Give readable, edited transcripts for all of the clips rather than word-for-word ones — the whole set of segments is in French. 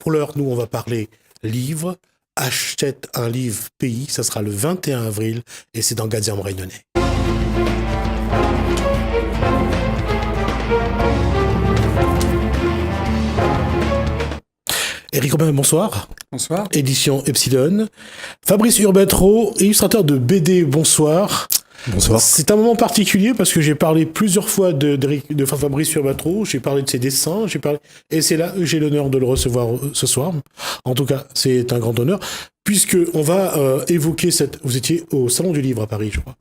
pour l'heure, nous, on va parler livre. Achète un livre pays, ça sera le 21 avril et c'est dans Gazem Réunionnais. Éric Robin, bonsoir. Bonsoir. Édition Epsilon. Fabrice Urbetro, illustrateur de BD, bonsoir. Bonsoir. C'est un moment particulier parce que j'ai parlé plusieurs fois de Fabrice Urbetro, j'ai parlé de ses dessins, et c'est là que j'ai l'honneur de le recevoir ce soir. En tout cas, c'est un grand honneur, puisque on va évoquer vous étiez au Salon du Livre à Paris, je crois.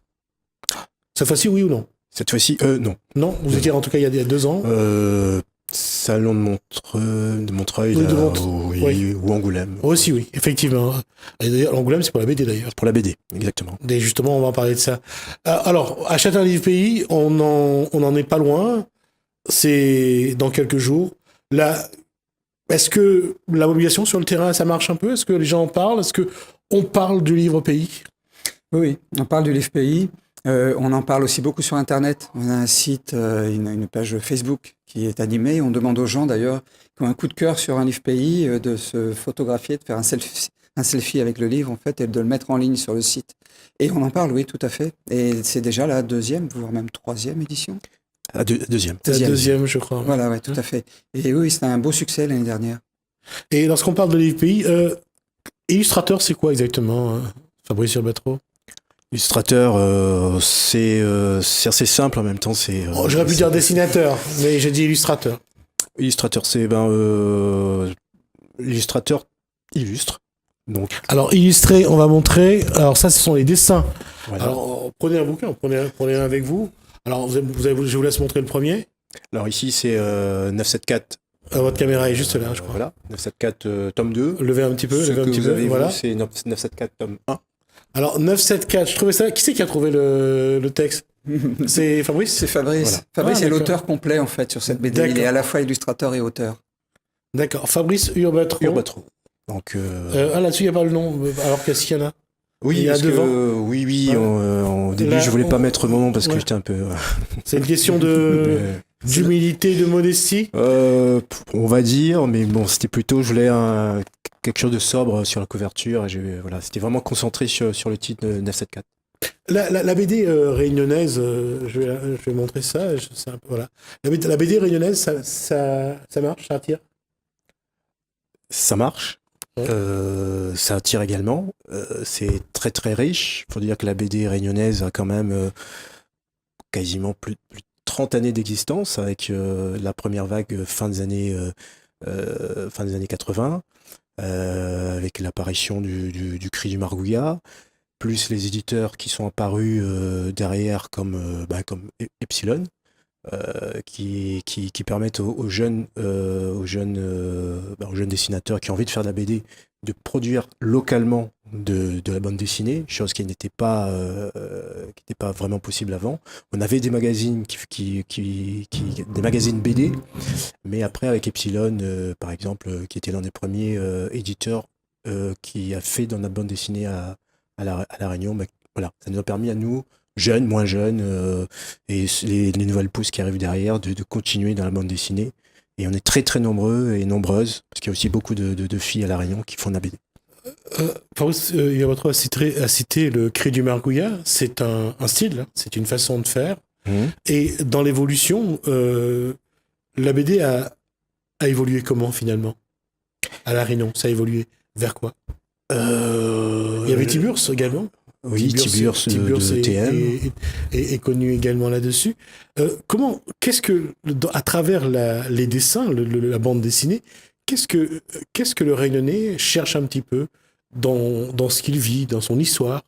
Cette fois-ci, oui ou non? Cette fois-ci, non. Non, vous étiez en tout cas il y a 2 ans. Salon de Montreuil, Oui, oui. Ou Angoulême. Aussi, oui, effectivement. Et d'ailleurs, Angoulême, c'est pour la BD d'ailleurs. Pour la BD, exactement. Et justement, on va en parler de ça. Alors, achète un livre pays, on n'en est pas loin. C'est dans quelques jours. Là, est-ce que la mobilisation sur le terrain, ça marche un peu? Est-ce que les gens en parlent? Est-ce qu'on parle du livre pays? Oui, on parle du livre pays. On en parle aussi beaucoup sur Internet. On a un site, une page Facebook qui est animée. On demande aux gens, d'ailleurs, qui ont un coup de cœur sur un livre pays, de se photographier, de faire un selfie avec le livre, en fait, et de le mettre en ligne sur le site. Et on en parle, oui, tout à fait. Et c'est déjà la 2e, voire même 3e édition. Deuxième. C'est la 2e, je crois. Voilà, ouais, tout à fait. Et oui, c'était un beau succès l'année dernière. Et lorsqu'on parle de livre pays, illustrateur, c'est quoi exactement, Fabrice Urbetro? Illustrateur, c'est assez simple en même temps. J'aurais pu dire dessinateur, mais j'ai dit illustrateur. Illustrateur, l'illustrateur illustre. Donc. Alors, illustrer, on va montrer. Alors, ça, ce sont les dessins. Voilà. Alors, prenez un bouquin, prenez un avec vous. Alors, je vous laisse montrer le premier. Alors, ici, c'est 974. Votre caméra est juste là, je crois. Voilà, 974 tome 2. Levez un petit peu, voilà. C'est 974 tome 1. Alors, 974, je trouvais ça. Qui c'est qui a trouvé le texte? C'est Fabrice? C'est Fabrice. Voilà. Fabrice est l'auteur complet, en fait, sur cette BD. D'accord. Il est à la fois illustrateur et auteur. D'accord. Fabrice Urbetro. Donc, là-dessus, il n'y a pas le nom, alors qu'est-ce qu'il y en a? Oui, il y a devant. Au début, je voulais pas mettre mon nom parce que j'étais un peu. C'est une question d'humilité, de modestie. On va dire, mais bon, c'était plutôt, je voulais quelque chose de sobre sur la couverture. Et voilà, c'était vraiment concentré sur le titre 974. La BD réunionnaise, je vais montrer ça. Voilà. La BD réunionnaise, ça marche, ça attire. Ça marche. Ça attire également. C'est très très riche. Il faut dire que la BD réunionnaise a quand même quasiment plus de 30 années d'existence, avec la première vague fin des années 80, avec l'apparition du Cri du Margouillat, plus les éditeurs qui sont apparus derrière comme Epsilon. Qui permettent aux jeunes dessinateurs qui ont envie de faire de la BD de produire localement de la bande dessinée, chose qui n'était pas vraiment possible avant. On avait des magazines des magazines BD, mais après avec Epsilon par exemple, qui était l'un des premiers éditeurs qui a fait dans la bande dessinée à la Réunion, voilà, ça nous a permis à nous, jeunes, moins jeunes, et les nouvelles pousses qui arrivent derrière, de continuer dans la bande dessinée. Et on est très très nombreux et nombreuses, parce qu'il y a aussi beaucoup de filles à La Réunion qui font de la BD. Fabrice Urbetro a cité le Cri du Margouillat, c'est un style, hein, c'est une façon de faire. Et dans l'évolution, la BD a évolué comment finalement? À La Réunion, ça a évolué vers quoi? Il y avait Tiburce également. Oui, Tiburce de TM. est connu également là-dessus. Qu'est-ce que, à travers les dessins, la bande dessinée, qu'est-ce que le Réunionnais cherche un petit peu dans ce qu'il vit, dans son histoire?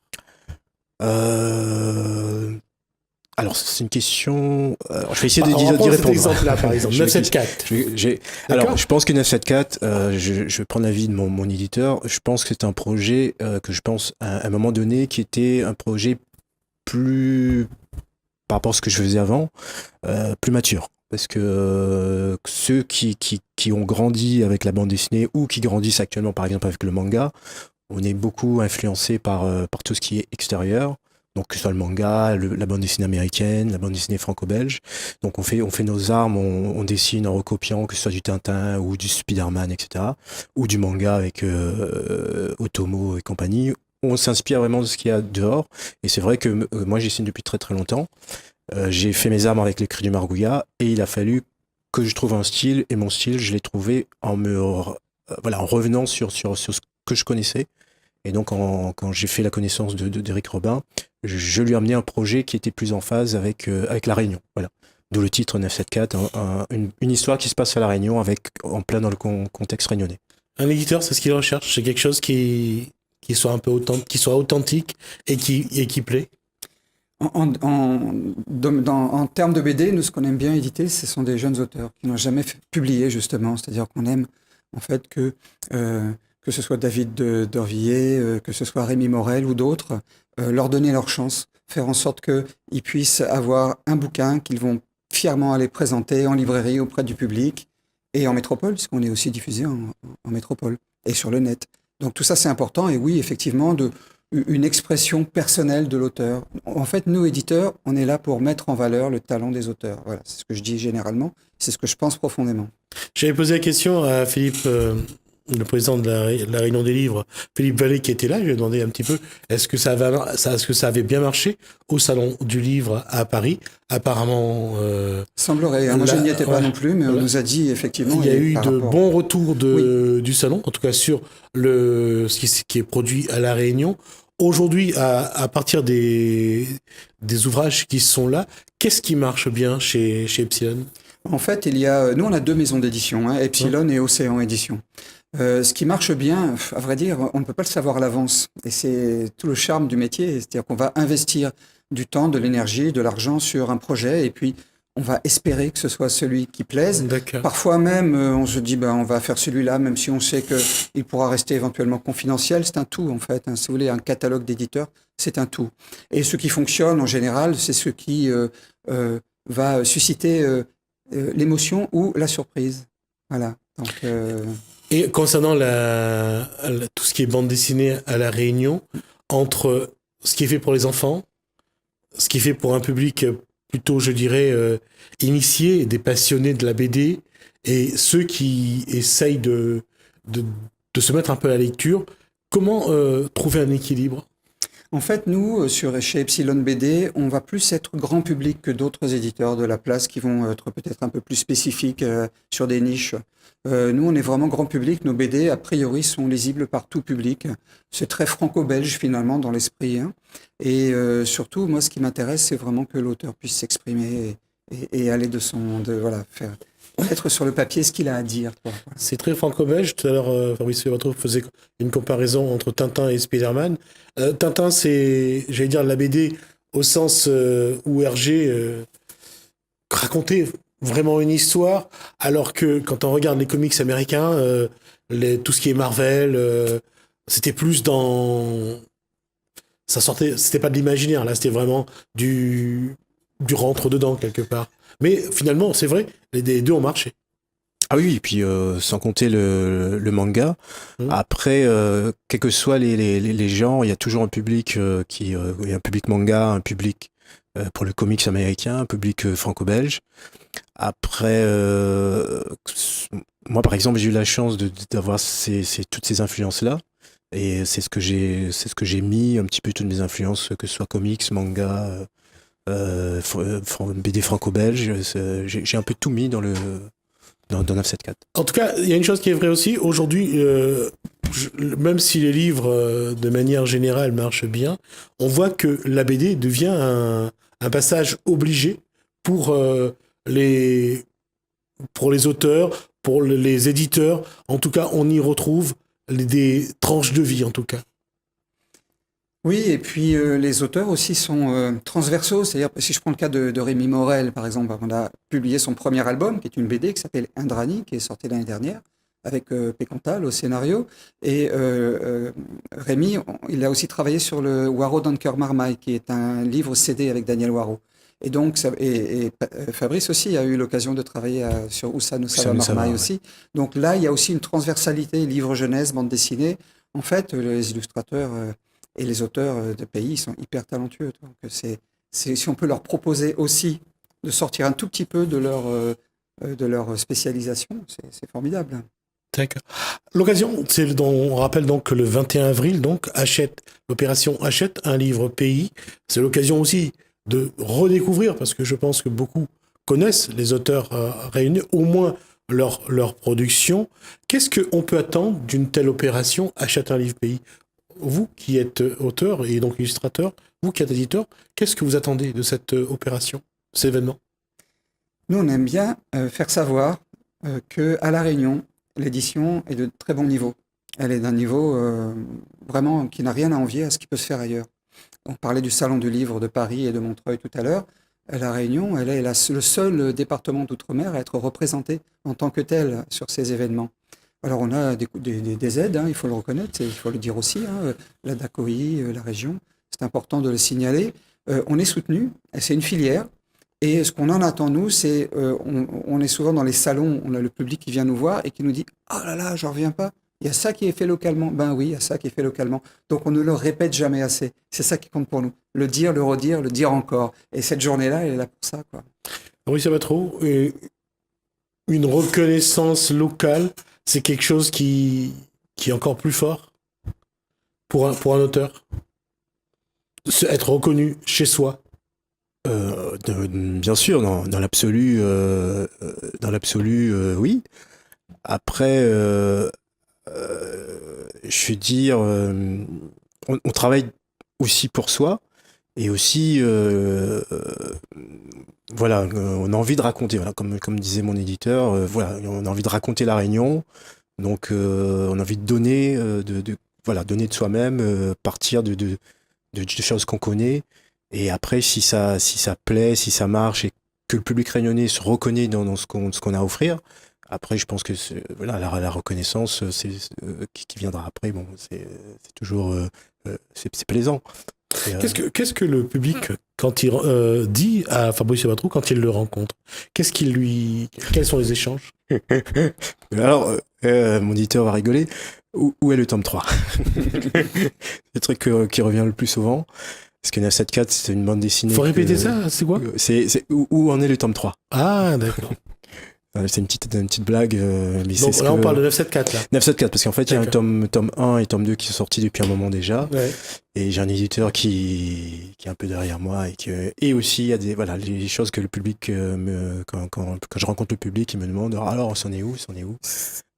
Alors, c'est une question. Je vais essayer d'y répondre. Cet exemple-là, par exemple, 974. Alors, je pense que 974, je vais prendre l'avis de mon éditeur. Je pense que c'est un projet que je pense à un moment donné qui était un projet plus, par rapport à ce que je faisais avant, plus mature. Parce que ceux qui ont grandi avec la bande dessinée ou qui grandissent actuellement, par exemple, avec le manga, on est beaucoup influencé par tout ce qui est extérieur. Donc que ce soit le manga, la bande dessinée américaine, la bande dessinée franco-belge. Donc on fait nos armes, on dessine en recopiant, que ce soit du Tintin ou du Spider-Man, etc. Ou du manga avec Otomo et compagnie. On s'inspire vraiment de ce qu'il y a dehors. Et c'est vrai que moi, je dessine depuis très très longtemps. J'ai fait mes armes avec les Cris du Margouillat et il a fallu que je trouve un style. Et mon style, je l'ai trouvé en revenant sur ce que je connaissais. Et donc, quand j'ai fait la connaissance d'Éric Robin, je lui ai amené un projet qui était plus en phase avec La Réunion. Voilà. D'où le titre 974, une histoire qui se passe à La Réunion en plein dans le contexte réunionnais. Un éditeur, c'est ce qu'il recherche, c'est quelque chose qui soit un peu authentique et qui plaît. En termes de BD, nous, ce qu'on aime bien éditer, ce sont des jeunes auteurs qui n'ont jamais publié, justement. C'est-à-dire qu'on aime, en fait, que ce soit David d'Orvilliers, que ce soit Rémi Morel ou d'autres, leur donner leur chance, faire en sorte qu'ils puissent avoir un bouquin qu'ils vont fièrement aller présenter en librairie auprès du public et en métropole, puisqu'on est aussi diffusé en métropole et sur le net. Donc tout ça, c'est important. Et oui, effectivement, une expression personnelle de l'auteur. En fait, nous, éditeurs, on est là pour mettre en valeur le talent des auteurs. Voilà, c'est ce que je dis généralement, c'est ce que je pense profondément. J'avais posé la question à Philippe, le président de la Réunion des livres, Philippe Vallée, qui était là. Je lui ai demandé un petit peu est-ce que ça avait bien marché au Salon du Livre à Paris. Apparemment... semblerait. Moi, je n'y étais pas non plus, mais on nous a dit effectivement... Il y a eu de bons retours du salon, en tout cas sur ce qui est produit à La Réunion. Aujourd'hui, à partir des ouvrages qui sont là, qu'est-ce qui marche bien chez Epsilon ? En fait, nous, on a 2 maisons d'édition, Epsilon et Océan Édition. Ce qui marche bien, à vrai dire, on ne peut pas le savoir à l'avance. Et c'est tout le charme du métier. C'est-à-dire qu'on va investir du temps, de l'énergie, de l'argent sur un projet et puis on va espérer que ce soit celui qui plaise. D'accord. Parfois même, on se dit, on va faire celui-là, même si on sait qu'il pourra rester éventuellement confidentiel. C'est un tout, en fait. Si vous voulez, un catalogue d'éditeurs, c'est un tout. Et ce qui fonctionne, en général, c'est ce qui va susciter l'émotion ou la surprise. Voilà. Donc, Et concernant tout ce qui est bande dessinée à La Réunion, entre ce qui est fait pour les enfants, ce qui est fait pour un public plutôt, je dirais, initié, des passionnés de la BD, et ceux qui essayent de se mettre un peu à la lecture, comment trouver un équilibre ? En fait, nous, chez Epsilon BD, on va plus être grand public que d'autres éditeurs de la place qui vont être peut-être un peu plus spécifiques sur des niches. Nous, on est vraiment grand public. Nos BD, a priori, sont lisibles par tout public. C'est très franco-belge, finalement, dans l'esprit. Et surtout, moi, ce qui m'intéresse, c'est vraiment que l'auteur puisse s'exprimer et aller faire être sur le papier ce qu'il a à dire. Voilà. C'est très franco-belge. Tout à l'heure, Fabrice Vébatro faisait une comparaison entre Tintin et Spider-Man. Tintin, c'est, j'allais dire, la BD au sens où Hergé racontait vraiment une histoire, alors que quand on regarde les comics américains, tout ce qui est Marvel, c'était plus dans... Ça sortait, c'était pas de l'imaginaire, là, c'était vraiment du rentre-dedans, quelque part. Mais finalement, c'est vrai, les deux ont marché. Ah oui, et puis sans compter le manga. Après, quels que soient les genres, il y a toujours un public il y a un public manga, un public pour le comics américain, un public franco-belge. Après, moi par exemple, j'ai eu la chance d'avoir toutes ces influences-là. Et c'est ce que j'ai mis un petit peu toutes mes influences, que ce soit comics, manga, BD franco-belge. J'ai un peu tout mis dans 974. En tout cas, il y a une chose qui est vraie aussi. Aujourd'hui, même si les livres, de manière générale, marchent bien, on voit que la BD devient un passage obligé pour les auteurs, pour les éditeurs. En tout cas, on y retrouve des tranches de vie, en tout cas. Oui, et puis les auteurs aussi sont transversaux. C'est-à-dire, si je prends le cas de Rémi Morel, par exemple, on a publié son premier album, qui est une BD qui s'appelle Indrani, qui est sortie l'année dernière, avec Pécantal au scénario. Et Rémi, il a aussi travaillé sur le Waro d'Anker Marmaille, qui est un livre CD avec Daniel Waro. Et donc, Fabrice aussi a eu l'occasion de travailler sur Oussa Noussava Marmaille aussi. Donc là, il y a aussi une transversalité, livre jeunesse, bande dessinée. En fait, les illustrateurs Et les auteurs de pays sont hyper talentueux. Donc si on peut leur proposer aussi de sortir un tout petit peu de leur spécialisation, c'est formidable. D'accord. L'occasion, on rappelle donc que le 21 avril, donc, l'opération Achète un livre pays. C'est l'occasion aussi de redécouvrir, parce que je pense que beaucoup connaissent les auteurs réunis, au moins leur production. Qu'est-ce qu'on peut attendre d'une telle opération Achète un livre pays? Vous qui êtes auteur et donc illustrateur, vous qui êtes éditeur, qu'est-ce que vous attendez de cette opération, cet événement? Nous, on aime bien faire savoir qu'à La Réunion, l'édition est de très bon niveau. Elle est d'un niveau vraiment qui n'a rien à envier à ce qui peut se faire ailleurs. On parlait du Salon du Livre de Paris et de Montreuil tout à l'heure. La Réunion, elle est le seul département d'outre-mer à être représenté en tant que tel sur ces événements. Alors on a des aides, il faut le reconnaître, il faut le dire aussi, la DACOI, la région, c'est important de le signaler. On est soutenu, c'est une filière. Et ce qu'on en attend, nous, c'est, on est souvent dans les salons, on a le public qui vient nous voir et qui nous dit « Oh là là, j'en reviens pas, il y a ça qui est fait localement. » Ben oui, il y a ça qui est fait localement. Donc on ne le répète jamais assez. C'est ça qui compte pour nous. Le dire, le redire, le dire encore. Et cette journée-là, elle est là pour ça, quoi. Oui, ça va trop. Une reconnaissance locale, c'est quelque chose qui est encore plus fort pour un auteur. Être reconnu chez soi. Bien sûr, dans l'absolu, oui. Après, je veux dire, on travaille aussi pour soi et aussi, voilà, on a envie de raconter, voilà, comme disait mon éditeur, voilà, on a envie de raconter La Réunion, donc on a envie de donner, voilà, donner de soi-même, partir de choses qu'on connaît. Et après, si ça plaît, si ça marche et que le public réunionnais se reconnaît dans ce qu'on a à offrir, après, je pense que voilà, la reconnaissance qui viendra après, bon, c'est toujours c'est plaisant. Qu'est-ce que le public, quand il dit à Fabrice Chabatrou, quand il le rencontre, quels sont les échanges? Alors, mon éditeur va rigoler. Où est le tome 3? Le truc qui revient le plus souvent. Parce que 974, c'est une bande dessinée. Faut répéter ça, c'est quoi? C'est où en est le tome 3? Ah, d'accord. C'est une petite blague. Mais donc là, on parle de 974, là. 974, parce qu'en fait, il y a un tome 1 et tome 2 qui sont sortis depuis un moment déjà. Ouais. Et j'ai un éditeur qui est un peu derrière moi. Et aussi, il y a les choses que le public, quand je rencontre le public, il me demande alors, c'en est où?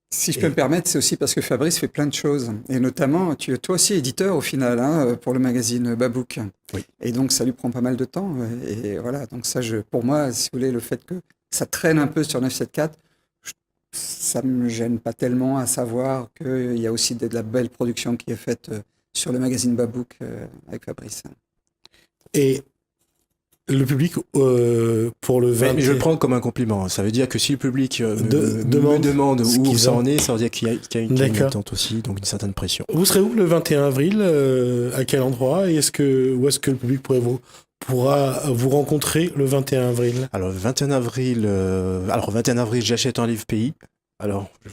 Si je peux me permettre, c'est aussi parce que Fabrice fait plein de choses. Et notamment, tu es toi aussi éditeur au final, pour le magazine Babouk. Oui. Et donc, ça lui prend pas mal de temps. Et voilà, donc ça, pour moi, si vous voulez, le fait que ça traîne un peu sur 974, ça ne me gêne pas tellement à savoir qu'il y a aussi de la belle production qui est faite sur le magazine Babouk avec Fabrice. Et le public, pour le 20... Mais je le prends comme un compliment. Ça veut dire que si le public me demande où ça en est, ça veut dire qu'il y a une attente aussi, donc une certaine pression. Vous serez où le 21 avril? À quel endroit? Et où est-ce que le public pourra vous rencontrer le 21 avril? Alors, le 21 avril, j'achète un livre pays. Alors, je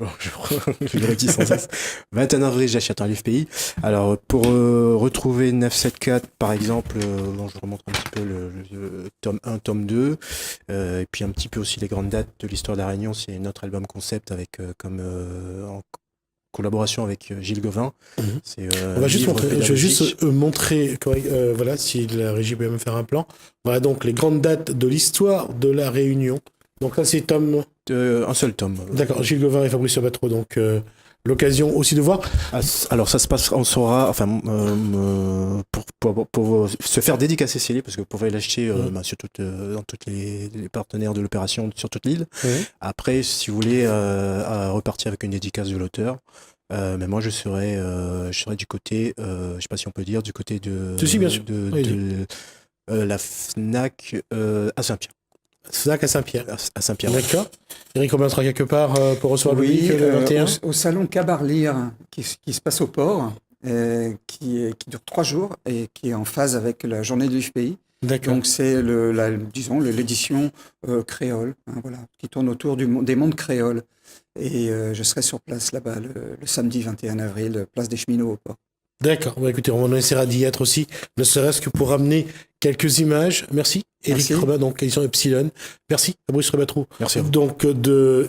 le redis sans cesse. 21 avril, j'achète un livre pays. Alors, pour retrouver 974, par exemple, je remonte un petit peu le tome 1, tome 2, et puis un petit peu aussi les grandes dates de l'histoire de La Réunion. C'est notre album concept avec, en collaboration avec Gilles Gauvin. On va juste montrer, je vais juste montrer, voilà, si la régie peut me faire un plan. Voilà donc les grandes dates de l'histoire de La Réunion. Donc là, c'est tome... un seul tome. D'accord, Gilles Gauvin et Fabrice Chabatrou. Donc, l'occasion aussi de voir. Alors, ça se passe, on saura, enfin, pour se faire dédicacer ces livres, parce que vous pouvez l'acheter dans tous les partenaires de l'opération sur toute l'île. Après, si vous voulez repartir avec une dédicace de l'auteur, mais moi, je serai du côté, je ne sais pas si on peut dire, du côté de la FNAC à Saint-Pierre. FNAC à Saint-Pierre. À Saint-Pierre. D'accord. Eric, on sera quelque part pour recevoir le public le 21 au salon Cabarlire qui se passe au port, qui dure 3 jours et qui est en phase avec la journée du pays. D'accord. Donc c'est l'édition créole, voilà, qui tourne autour des mondes créoles. Et je serai sur place là-bas le samedi 21 avril, place des Cheminots au port. D'accord. Bah, écoutez, on essaiera d'y être aussi, ne serait-ce que pour ramener quelques images. Merci. Éric Merci. Robin, donc édition Epsilon. Merci, Fabrice Rebatrou. Merci à vous. Donc,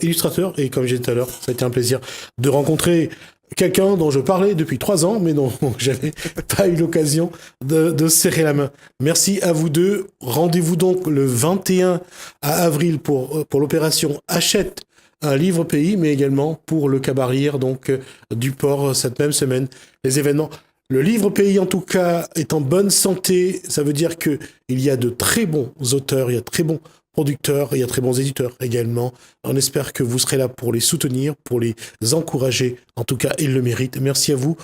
illustrateur, et comme j'ai dit tout à l'heure, ça a été un plaisir de rencontrer quelqu'un dont je parlais depuis 3 ans, mais dont j'avais pas eu l'occasion de serrer la main. Merci à vous deux. Rendez-vous donc le 21 avril pour l'opération Achète un livre pays, mais également pour le cabaret donc du port cette même semaine. Les événements. Le livre pays, en tout cas, est en bonne santé. Ça veut dire que il y a de très bons auteurs, il y a de très bons producteurs, il y a de très bons éditeurs également. On espère que vous serez là pour les soutenir, pour les encourager. En tout cas, ils le méritent. Merci à vous.